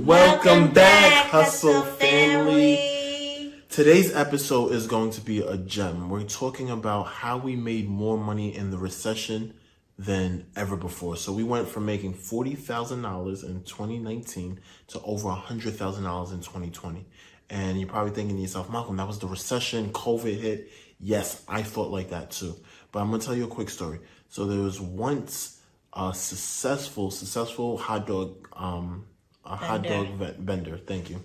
Welcome back, Hustle family. Today's episode is going to be a gem. We're talking about how we made more money in the recession than ever before. So we went from making $40,000 in 2019 to over $100,000 in 2020. And you're probably thinking to yourself, Malcolm, that was the recession, COVID hit. Yes, I thought like that too. But I'm gonna tell you a quick story. So there was once a successful hot dog vendor. Thank you.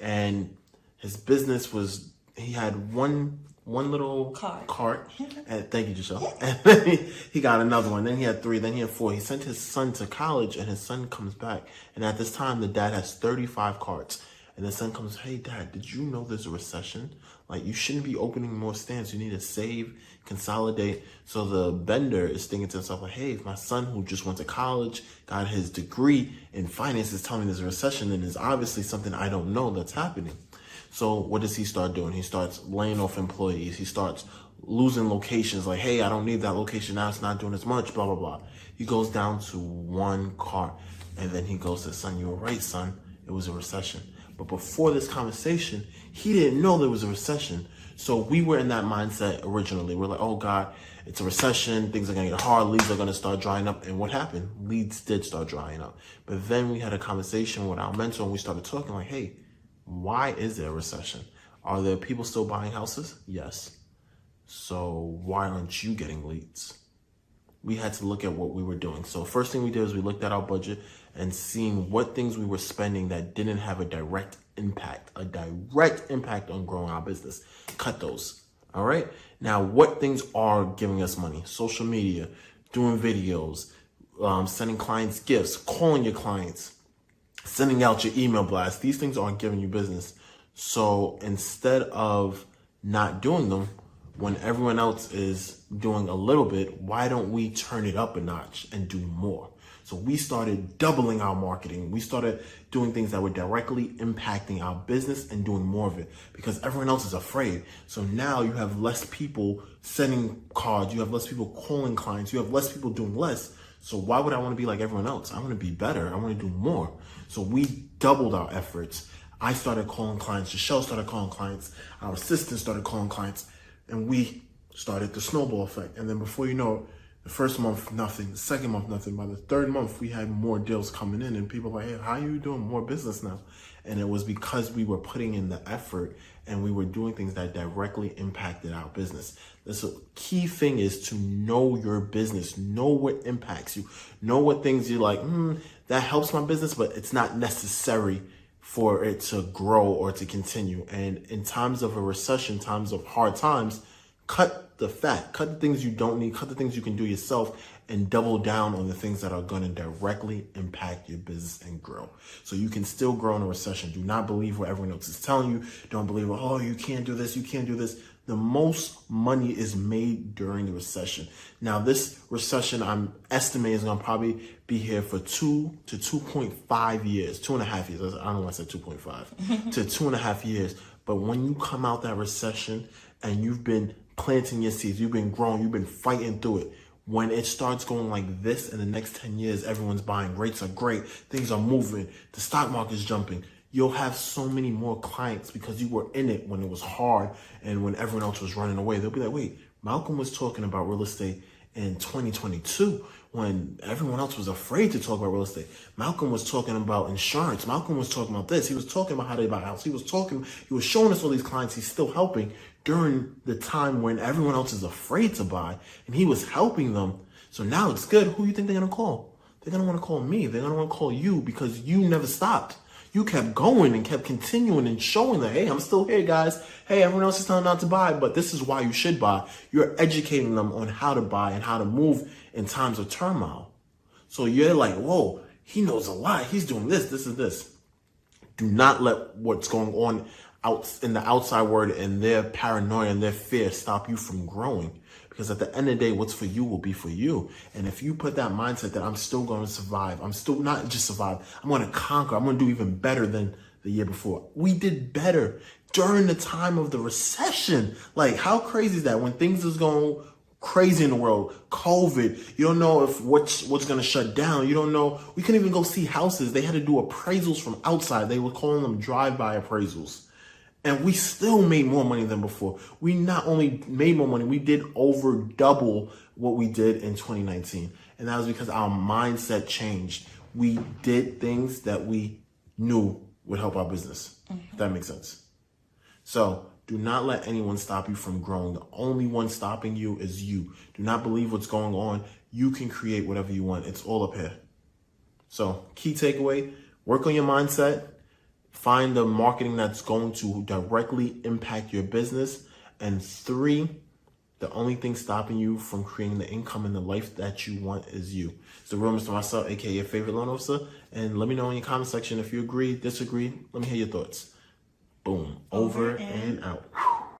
And his business was, he had one little cart. And thank you, Giselle. And then he got another one. Then he had 3. Then he had 4. He sent his son to college, and his son comes back. And at this time, the dad has 35 carts. And the son comes, hey, Dad, did you know there's a recession? Like, you shouldn't be opening more stands. You need to save, consolidate. So the vendor is thinking to himself, like, hey, if my son who just went to college, got his degree in finance is telling me there's a recession, then there's obviously something I don't know that's happening. So what does he start doing? He starts laying off employees. He starts losing locations. Like, hey, I don't need that location now. It's not doing as much, blah, blah, blah. He goes down to 1 cart. And then he goes to his son, you were right, son. It was a recession. But before this conversation, he didn't know there was a recession. So we were in that mindset originally. We're like, oh God, it's a recession. Things are going to get hard. Leads are going to start drying up. And what happened? Leads did start drying up. But then we had a conversation with our mentor and we started talking like, hey, why is there a recession? Are there people still buying houses? Yes. So why aren't you getting leads? We had to look at what we were doing. So first thing we did is we looked at our budget and seeing what things we were spending that didn't have a direct impact on growing our business. Cut those. All right. Now, what things are giving us money? Social media, doing videos, sending clients gifts, calling your clients, sending out your email blast. These things aren't giving you business. So instead of not doing them, when everyone else is doing a little bit, why don't we turn it up a notch and do more? So we started doubling our marketing. We started doing things that were directly impacting our business and doing more of it because everyone else is afraid. So now you have less people sending cards. You have less people calling clients. You have less people doing less. So why would I want to be like everyone else? I want to be better. I want to do more. So we doubled our efforts. I started calling clients. Giselle started calling clients. Our assistant started calling clients. And we started the snowball effect. And then before you know it, the first month, nothing. The second month, nothing. By the third month, we had more deals coming in. And people were like, hey, how are you doing more business now? And it was because we were putting in the effort and we were doing things that directly impacted our business. The key thing is to know your business. Know what impacts you. Know what things you're like, that helps my business, but it's not necessary for it to grow or to continue. And in times of a recession, times of hard times, cut the fat, cut the things you don't need, cut the things you can do yourself, and double down on the things that are going to directly impact your business and grow. So you can still grow in a recession. Do not believe what everyone else is telling you. Don't believe, oh, you can't do this, you can't do this. The most money is made during the recession. Now, this recession, I'm estimating, is going to probably be here for 2 to 2.5 years, 2.5 years. I don't know why I said 2.5 to 2.5 years. But when you come out that recession and you've been planting your seeds, you've been growing, you've been fighting through it. When it starts going like this in the next 10 years, everyone's buying, rates are great, things are moving, the stock market's jumping. You'll have so many more clients because you were in it when it was hard and when everyone else was running away. They'll be like, wait, Malcolm was talking about real estate in 2022 when everyone else was afraid to talk about real estate. Malcolm was talking about insurance. Malcolm was talking about this. He was talking about how they buy a house. He was showing us all these clients he's still helping during the time when everyone else is afraid to buy, and he was helping them. So now it's good. Who do you think they're going to call? They're going to want to call me. They're going to want to call you because you never stopped. You kept going and kept continuing and showing that, hey, I'm still here, guys. Hey, everyone else is telling not to buy, but this is why you should buy. You're educating them on how to buy and how to move in times of turmoil. So you're like, whoa, he knows a lot. He's doing this, this, and this. Do not let what's going on out in the outside world and their paranoia and their fear stop you from growing. Because at the end of the day, what's for you will be for you. And if you put that mindset that I'm still going to survive, I'm still not just survive, I'm going to conquer, I'm going to do even better than the year before. We did better during the time of the recession. Like, how crazy is that? When things is going crazy in the world. COVID. You don't know if what's going to shut down. You don't know. We couldn't even go see houses. They had to do appraisals from outside. They were calling them drive-by appraisals. And we still made more money than before. We not only made more money, we did over double what we did in 2019. And that was because our mindset changed. We did things that we knew would help our business. If that makes sense. So do not let anyone stop you from growing. The only one stopping you is you. Do not believe what's going on. You can create whatever you want. It's all up here. So key takeaway, work on your mindset. Find the marketing that's going to directly impact your business. And 3, the only thing stopping you from creating the income and the life that you want is you. It's the real Mr. Marcelle, aka your favorite loan officer. And let me know in your comment section if you agree, disagree. Let me hear your thoughts. Boom. Over and out.